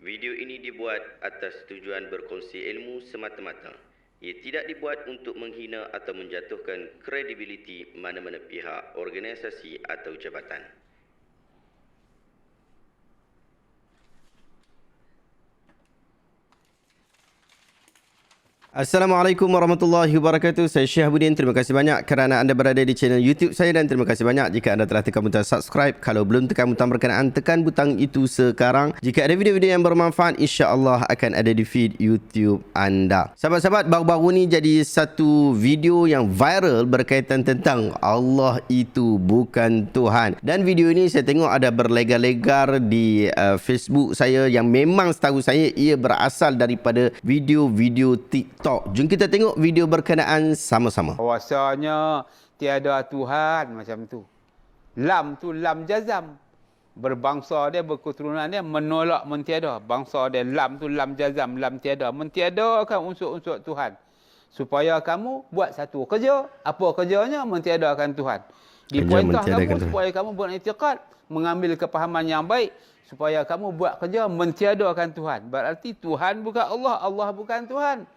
Video ini dibuat atas tujuan berkongsi ilmu semata-mata. Ia tidak dibuat untuk menghina atau menjatuhkan kredibiliti mana-mana pihak, organisasi atau jabatan. Assalamualaikum warahmatullahi wabarakatuh. Saya Syekh Budin. Terima kasih banyak kerana anda berada di channel YouTube saya dan terima kasih banyak jika anda telah tekan butang subscribe. Kalau belum tekan butang berkenaan, tekan butang itu sekarang. Jika ada video-video yang bermanfaat, insya-Allah akan ada di feed YouTube anda. Sahabat-sahabat, baru-baru ni jadi satu video yang viral berkaitan tentang Allah itu bukan Tuhan. Dan video ini saya tengok ada berlegar-legar di Facebook saya yang memang setahu saya ia berasal daripada video-video TikTok. Jom kita tengok video berkenaan sama-sama. Bahawasanya tiada Tuhan macam tu. Lam tu lam jazam. Berbangsa dia, berketurunan dia menolak mentiada. Bangsa dia lam tu lam jazam, lam tiada. Mentiadakan unsur-unsur Tuhan. Supaya kamu buat satu kerja. Apa kerjanya? Mentiadakan Tuhan. Diperintah kamu supaya kamu beriktikad, mengambil kepahaman yang baik. Supaya kamu buat kerja mentiadakan Tuhan. Berarti Tuhan bukan Allah, Allah bukan Tuhan.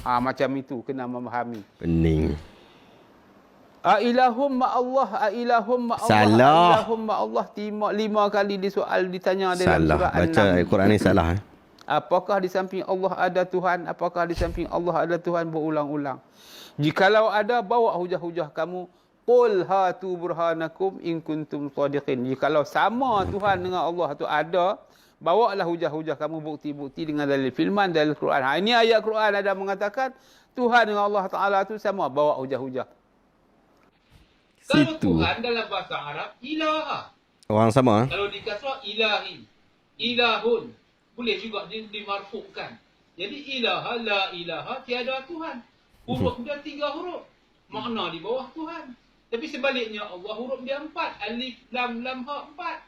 Macam itu kena memahami. Pening. Ailahum ma'allah, ailahum ma'allah, salah. ailahum ma'allah. Lima kali disoal ditanya dalam surah An-Naml. Baca Al-Quran ni salah. Apakah di samping Allah ada Tuhan? Apakah di samping Allah ada Tuhan? Berulang-ulang. Jikalau ada, bawa hujah-hujah kamu. Qul hatu burhanakum in kuntum shadiqin. Jikalau sama Tuhan dengan Allah tu ada, bawalah hujah-hujah kamu, bukti-bukti dengan dalil firman, dalil Quran. Ini ayat Quran ada mengatakan Tuhan dengan Allah Ta'ala tu sama. Bawa hujah-hujah. Kalau Tuhan dalam bahasa Arab, ilah. Orang sama. Kalau dikasar, ilahin. Ilahun. Boleh juga dimarfukkan. Jadi ilaha, la ilaha, tiada Tuhan. Huruf dia 3 huruf. Makna di bawah Tuhan. Tapi sebaliknya Allah huruf dia 4. Alif, lam, lam, ha, 4.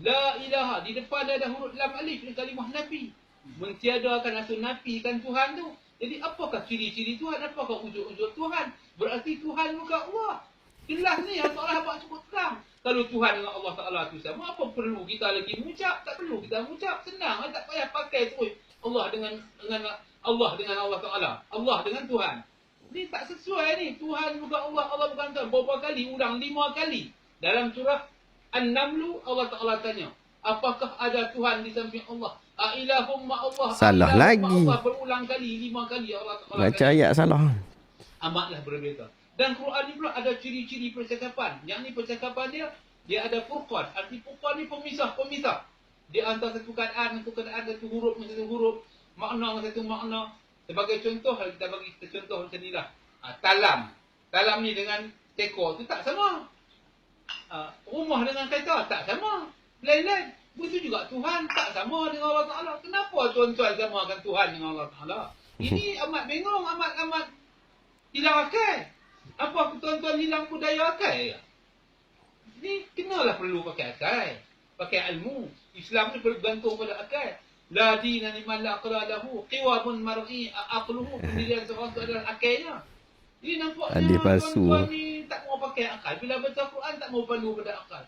La ilaha. Di depan ada huruf lam alif. Ini kalimah Nabi. Mentiadakan atau nafikan Tuhan tu. Jadi apakah ciri-ciri Tuhan? Apakah unsur-unsur Tuhan? Berarti Tuhan bukan Allah. Jelas ni yang Allah abang sebut terang. Kalau Tuhan dengan Allah Ta'ala tu sama, apa perlu kita lagi mengucap? Tak perlu kita mengucap. Senang. Tak payah pakai terus. Allah dengan Allah Ta'ala. Allah dengan Tuhan. Ni tak sesuai ni. Tuhan bukan Allah, Allah bukan Tuhan. Berapa kali? Ulang 5 kali. Dalam surah An-Naml, Allah Ta'ala tanya, apakah ada Tuhan di samping Allah? Ailahum ma'allah. Salah lagi. Allah berulang kali, 5 kali Allah Ta'ala Baca ayat salah. Amatlah berbeza. Dan Quran ni pula ada ciri-ciri percakapan. Yang ni percakapan dia ada furqan. Arti furqan ni pemisah. Dia antara satu keadaan, satu huruf dengan satu huruf. Makna dengan satu makna. Sebagai contoh, kita bagi contoh macam ni lah. Talam. Talam ni dengan teko tu tak sama. Rumah dengan kereta tak sama. Lain-lain. Begitu juga Tuhan tak sama dengan Allah Ta'ala. Kenapa tuan-tuan samakan Tuhan dengan Allah Ta'ala? Ini amat bingung, amat hilang akal. Apa tuan-tuan hilang budaya akal ya? Ini kenalah perlu pakai akal. Pakai ilmu. Islam ni bergantung pada akal. La dina liman la aqla lahu qiwamun mar'i aqluhu. Pendirian seorang tu adalah akalnya. Ini nampaknya tuan-tuan ni tak mau pakai akal. Bila baca Quran tak mau pandu pada akal.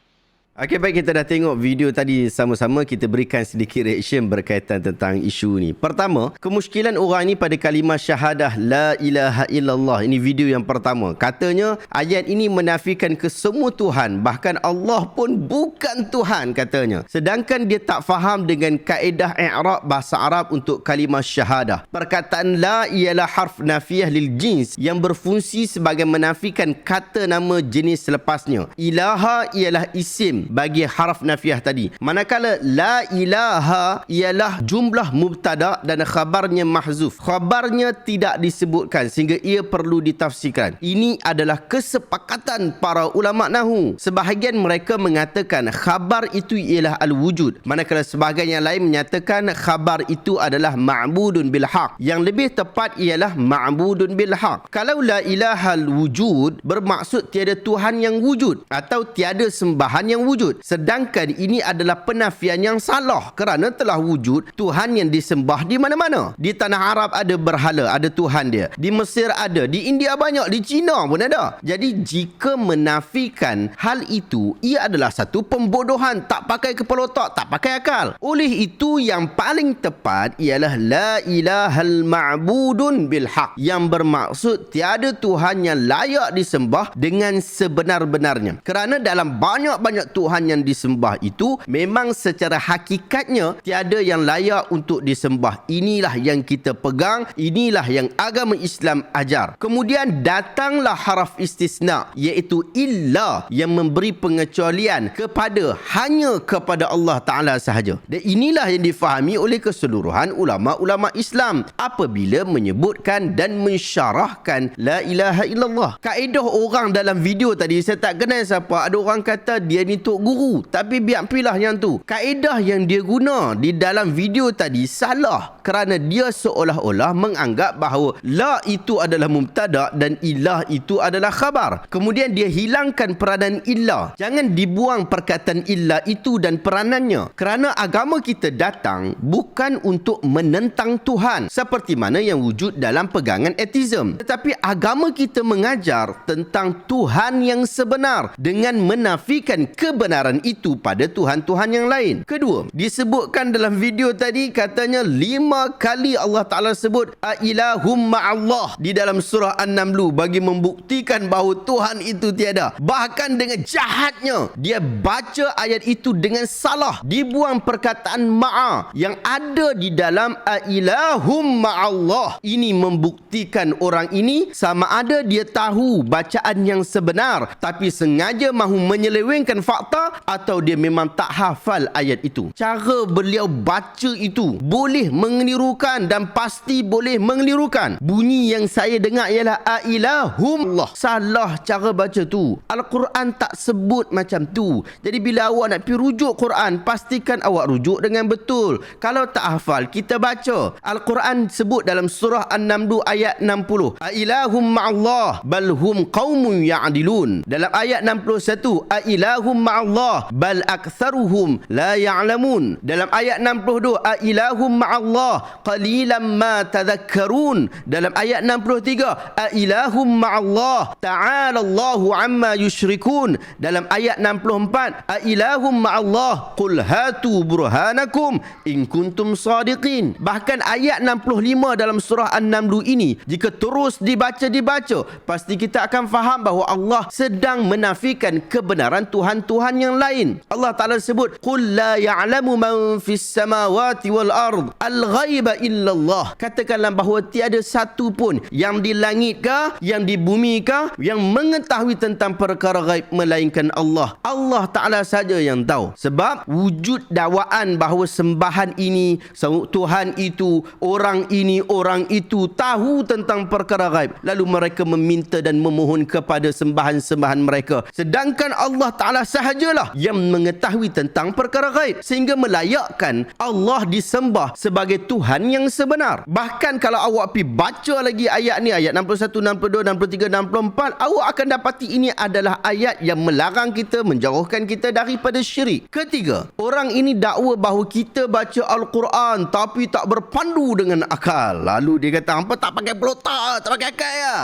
Okey, baik, kita dah tengok video tadi sama-sama. Kita berikan sedikit reaction berkaitan tentang isu ni. Pertama, kemusykilan orang ni pada kalimah syahadah la ilaha illallah. Ini video yang pertama. Katanya ayat ini menafikan kesemua Tuhan, bahkan Allah pun bukan Tuhan katanya. Sedangkan dia tak faham dengan kaedah i'rab bahasa Arab untuk kalimah syahadah. Perkataan la ialah harf nafiyah lil jins yang berfungsi sebagai menafikan kata nama jenis selepasnya. Ilaha ialah isim bagi haraf nafiyah tadi. Manakala la ilaha ialah jumlah mubtada dan khabarnya mahzuf. Khabarnya tidak disebutkan sehingga ia perlu ditafsirkan. Ini adalah kesepakatan para ulama nahwu. Sebahagian mereka mengatakan khabar itu ialah al-wujud. Manakala sebahagian yang lain menyatakan khabar itu adalah ma'budun bil haq. Yang lebih tepat ialah ma'budun bil haq. Kalau la ilaha al-wujud bermaksud tiada Tuhan yang wujud atau tiada sembahan yang wujud, wujud. Sedangkan ini adalah penafian yang salah kerana telah wujud Tuhan yang disembah di mana-mana. Di tanah Arab ada berhala, ada Tuhan dia. Di Mesir ada, di India banyak, di China pun ada. Jadi jika menafikan hal itu, ia adalah satu pembodohan, tak pakai kepala otak, tak pakai akal. Oleh itu yang paling tepat ialah la ilahal ma'budun bil haq, yang bermaksud tiada Tuhan yang layak disembah dengan sebenar-benarnya. Kerana dalam banyak-banyak Tuhan yang disembah itu memang secara hakikatnya tiada yang layak untuk disembah. Inilah yang kita pegang, inilah yang agama Islam ajar. Kemudian datanglah haraf istisna, iaitu illa, yang memberi pengecualian hanya kepada Allah Ta'ala sahaja. Dan inilah yang difahami oleh keseluruhan ulama-ulama Islam apabila menyebutkan dan mensyarahkan la ilaha illallah. Kaedah orang dalam video tadi, saya tak kenal siapa, ada orang kata dia ni tok guru, tapi biar pilah yang tu. Kaedah yang dia guna di dalam video tadi salah, kerana dia seolah-olah menganggap bahawa la itu adalah mubtada dan ilah itu adalah khabar. Kemudian dia hilangkan peranan illa. Jangan dibuang perkataan illa itu dan peranannya, kerana agama kita datang bukan untuk menentang Tuhan seperti mana yang wujud dalam pegangan atheism, tetapi agama kita mengajar tentang Tuhan yang sebenar dengan menafikan kebenaran itu pada Tuhan-Tuhan yang lain. Kedua, disebutkan dalam video tadi katanya 5 kali Allah Ta'ala sebut ailahum ma'allah di dalam surah An-Naml bagi membuktikan bahawa Tuhan itu tiada. Bahkan dengan jahatnya dia baca ayat itu dengan salah, dibuang perkataan ma'a yang ada di dalam ailahum ma'allah. Ini membuktikan orang ini sama ada dia tahu bacaan yang sebenar tapi sengaja mahu menyelewengkan fakta, atau dia memang tak hafal ayat itu. Cara beliau baca itu boleh mengelirukan dan pasti boleh mengelirukan. Bunyi yang saya dengar ialah ailahum Allah. Salah cara baca tu. Al-Quran tak sebut macam tu. Jadi bila awak nak pergi rujuk Quran, pastikan awak rujuk dengan betul. Kalau tak hafal, kita baca. Al-Quran sebut dalam surah An-Naml ayat 60, ailahum ma'allah bal hum qaumun ya'dilun. Dalam ayat 61, ailahum ma'allah bal aktsaruhum la ya'lamun. Dalam ayat 62, ailahum ma'allah qalilan ma tadhakkarun. Dalam ayat 63, ailahum ma'allah ta'ala Allahu amma yusyrikun. Dalam ayat 64, ailahum ma'allah qul hatu burhanakum in kuntum sadiqin. Bahkan ayat 65 dalam surah An-Naml ini, jika terus dibaca, pasti kita akan faham bahawa Allah sedang menafikan kebenaran Tuhan-Tuhan yang lain. Allah Ta'ala sebut, qul la ya'lamu man fis samawati wal ard al-ghaiba illallah. Katakanlah bahawa tiada satu pun yang di langit kah, yang di bumi kah, yang mengetahui tentang perkara ghaib melainkan Allah. Allah Ta'ala saja yang tahu. Sebab wujud dakwaan bahawa sembahan ini, Tuhan itu, orang ini, orang itu tahu tentang perkara ghaib, lalu mereka meminta dan memohon kepada sembahan-sembahan mereka, sedangkan Allah Ta'ala sahajalah yang mengetahui tentang perkara ghaib, sehingga melayakkan Allah disembah sebagai Tuhan yang sebenar. Bahkan kalau awak pergi baca lagi ayat ni, ayat 61, 62, 63, 64, awak akan dapati ini adalah ayat yang melarang kita, menjauhkan kita daripada syirik. Ketiga, orang ini dakwa bahawa kita baca Al-Quran tapi tak berpandu dengan akal. Lalu dia kata, hampa tak pakai pelota, tak pakai akal ya.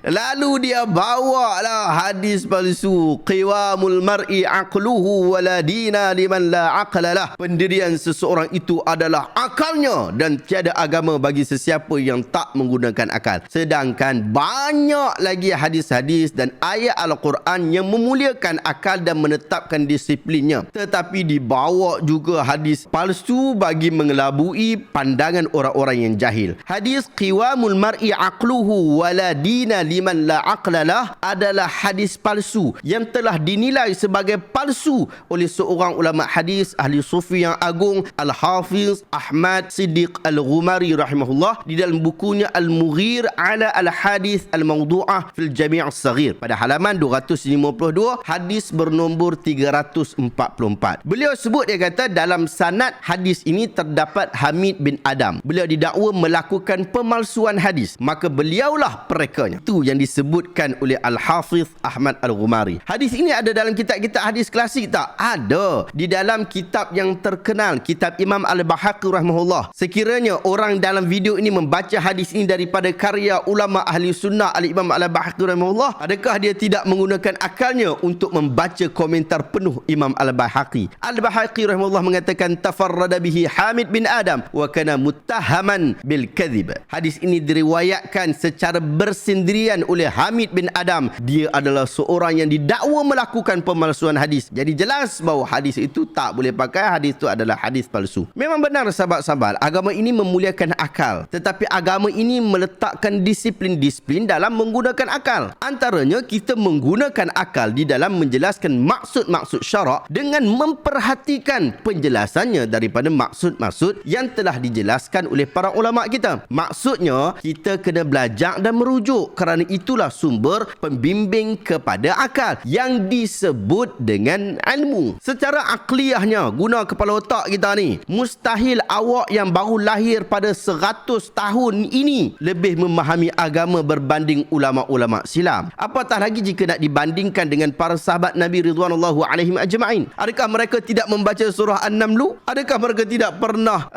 Lalu dia bawa lah hadis palsu, qiwamul mar'i aqluhu wala dina liman la aqlalah. Pendirian seseorang itu adalah akalnya dan tiada agama bagi sesiapa yang tak menggunakan akal. Sedangkan banyak lagi hadis-hadis dan ayat Al-Quran yang memuliakan akal dan menetapkan disiplinnya, tetapi dibawa juga hadis palsu bagi mengelabui pandangan orang-orang yang jahil. Hadis qiwamul mar'i aqluhu wala dina liman la aqlalah adalah hadis palsu yang telah dinilai sebagai palsu oleh seorang ulama hadis ahli sufi yang agung, Al-Hafiz Ahmad Siddiq Al-Ghumari rahimahullah, di dalam bukunya Al-Mughir ala Al-Hadis Al-Mawdu'ah fil Jami' As-Saghir pada halaman 252, hadis bernombor 344. Beliau sebut, dia kata dalam sanad hadis ini terdapat Hamid bin Adam. Beliau didakwa melakukan pemalsuan hadis, maka beliaulah perekanya. Itu yang disebutkan oleh Al-Hafiz Ahmad Al-Ghumari. Hadis ini ini ada dalam kitab-kitab hadis klasik tak? Ada. Di dalam kitab yang terkenal, kitab Imam Al-Bahaqi rahimahullah. Sekiranya orang dalam video ini membaca hadis ini daripada karya ulama ahli sunnah Al-Imam Al-Bahaqi rahimahullah, adakah dia tidak menggunakan akalnya untuk membaca komentar penuh Imam Al-Bahaqi? Al-Bahaqi rahimahullah mengatakan tafarrada bihi Hamid bin Adam wa kana muttahaman bil kadhib. Hadis ini diriwayatkan secara bersendirian oleh Hamid bin Adam. Dia adalah seorang yang didakwa melakukan pemalsuan hadis. Jadi jelas bahawa hadis itu tak boleh pakai, hadis itu adalah hadis palsu. Memang benar sahabat-sahabat, agama ini memuliakan akal, tetapi agama ini meletakkan disiplin-disiplin dalam menggunakan akal. Antaranya kita menggunakan akal di dalam menjelaskan maksud-maksud syarak dengan memperhatikan penjelasannya daripada maksud-maksud yang telah dijelaskan oleh para ulama kita. Maksudnya kita kena belajar dan merujuk, kerana itulah sumber pembimbing kepada akal yang disebut dengan ilmu. Secara akliyahnya, guna kepala otak kita ni, mustahil awak yang baru lahir pada 100 tahun ini lebih memahami agama berbanding ulama-ulama silam. Apatah lagi jika nak dibandingkan dengan para sahabat Nabi ridwanullahu alaihim ajma'in. Adakah mereka tidak membaca surah An-Naml? Adakah mereka tidak pernah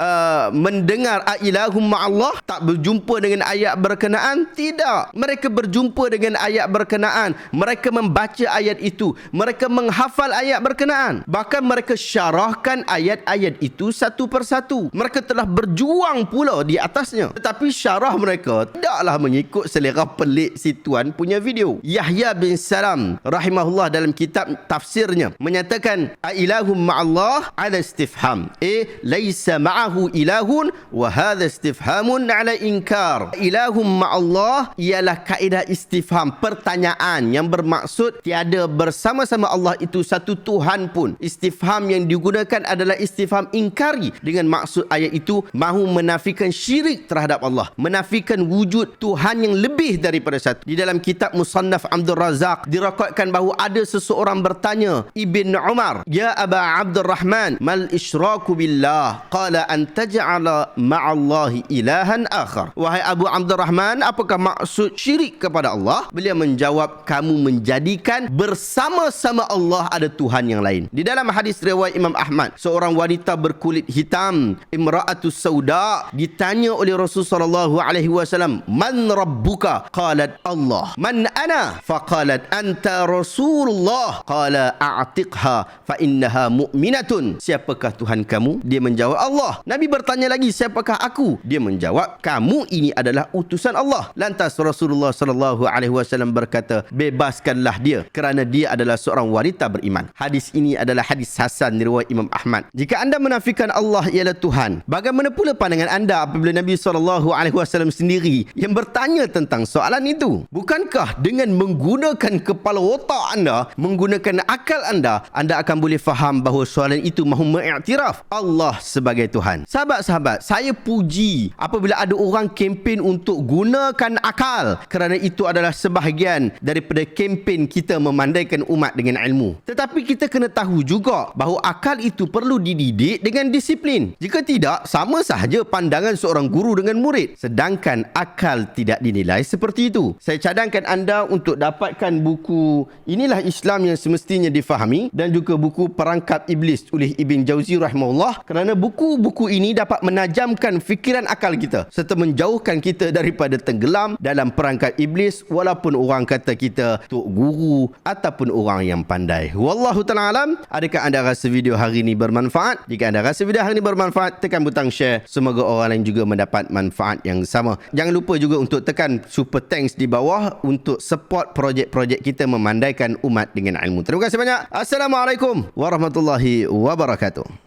mendengar ailahum ma'allah? Tak berjumpa dengan ayat berkenaan? Tidak. Mereka berjumpa dengan ayat berkenaan. Mereka membaca ayat itu. Mereka menghafal ayat berkenaan. Bahkan mereka syarahkan ayat-ayat itu satu persatu. Mereka telah berjuang pula di atasnya. Tetapi syarah mereka tidaklah mengikut selera pelik si tuan punya video. Yahya bin Salam rahimahullah dalam kitab tafsirnya menyatakan ailahum ma'allah ala istifham. Laisa ma'ahu ilahun wa hadha istifhamun ala inkar. Ilahum ma'allah ialah kaedah istifham, pertanyaan yang bermaksud tiada bersama-sama Allah itu satu Tuhan pun. Istifham yang digunakan adalah istifham ingkari, dengan maksud ayat itu mahu menafikan syirik terhadap Allah, menafikan wujud Tuhan yang lebih daripada satu. Di dalam kitab Musannaf Abdul Razak diriwayatkan bahawa ada seseorang bertanya Ibn Umar, ya Aba Abdurrahman, mal isyraku billah? Qala an taj'ala ma'allahi ilahan akhar. Wahai Abu Abdurrahman, apakah maksud syirik kepada Allah? Beliau menjawab, kamu menjadikan bersama-sama Allah ada Tuhan yang lain. Di dalam hadis riwayat Imam Ahmad, seorang wanita berkulit hitam, imra'atus sauda, ditanya oleh Rasulullah SAW, man rabbuka? Qalat Allah. Man ana? Faqalat anta Rasulullah. Qala a'tiqha fa innaha mu'minatun. Siapakah Tuhan kamu? Dia menjawab Allah. Nabi bertanya lagi, siapakah aku? Dia menjawab, kamu ini adalah utusan Allah. Lantas Rasulullah SAW berkata, bebaskanlah dia kerana dia adalah seorang wanita beriman. Hadis ini adalah hadis hasan riwayat Imam Ahmad. Jika anda menafikan Allah ialah Tuhan, bagaimana pula pandangan anda apabila Nabi SAW sendiri yang bertanya tentang soalan itu? Bukankah dengan menggunakan kepala otak anda, menggunakan akal anda, anda akan boleh faham bahawa soalan itu mahu mengiktiraf Allah sebagai Tuhan. Sahabat-sahabat, saya puji apabila ada orang kempen untuk gunakan akal, kerana itu adalah sebahagian daripada kempen kita memandaikan umat dengan ilmu. Tetapi kita kena tahu juga bahawa akal itu perlu dididik dengan disiplin. Jika tidak, sama sahaja pandangan seorang guru dengan murid. Sedangkan akal tidak dinilai seperti itu. Saya cadangkan anda untuk dapatkan buku Inilah Islam yang Semestinya Difahami dan juga buku Perangkap Iblis oleh Ibn Jauzi rahimahullah, kerana buku-buku ini dapat menajamkan fikiran akal kita serta menjauhkan kita daripada tenggelam dalam perangkap iblis, walaupun orang kata kita tok guru ataupun orang yang pandai. Wallahu ta'ala alam. Adakah anda rasa video hari ini bermanfaat? Jika anda rasa video hari ini bermanfaat, tekan butang share. Semoga orang lain juga mendapat manfaat yang sama. Jangan lupa juga untuk tekan super thanks di bawah untuk support projek-projek kita memandaikan umat dengan ilmu. Terima kasih banyak. Assalamualaikum warahmatullahi wabarakatuh.